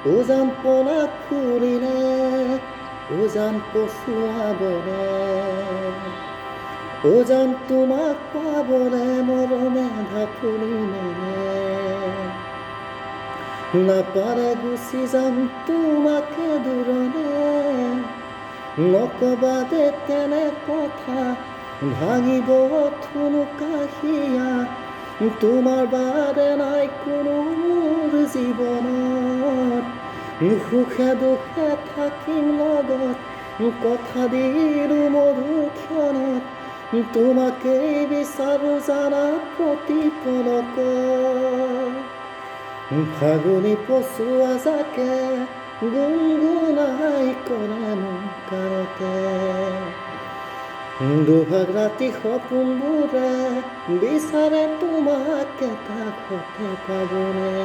উজান পনা ফুৰিলে উজান পচুৱাবলে উজান তোমাক পাবলে মৰমে ঢাপলি মেলে নাপাৰে গুচি যাম তোমাকে দূৰলে নকবা দে তেনে কথা ভাঙিব থুনুকাহিয়া তোমাৰ বাদে নাই কোনো মোৰ জীৱনত সুখে দুখে থাকিম লগত কথা দিলো মধুৰ ক্ষণত তোমাকেই বিচাৰো জানা প্ৰতি পলকত ফাগুনী পচুৱা জাকে গুণগুণাই কৰে মোৰ কাৰতে দুভাগ ৰাতি সপোনবোৰে বিচাৰে তোমাকে কাষতে পাবনে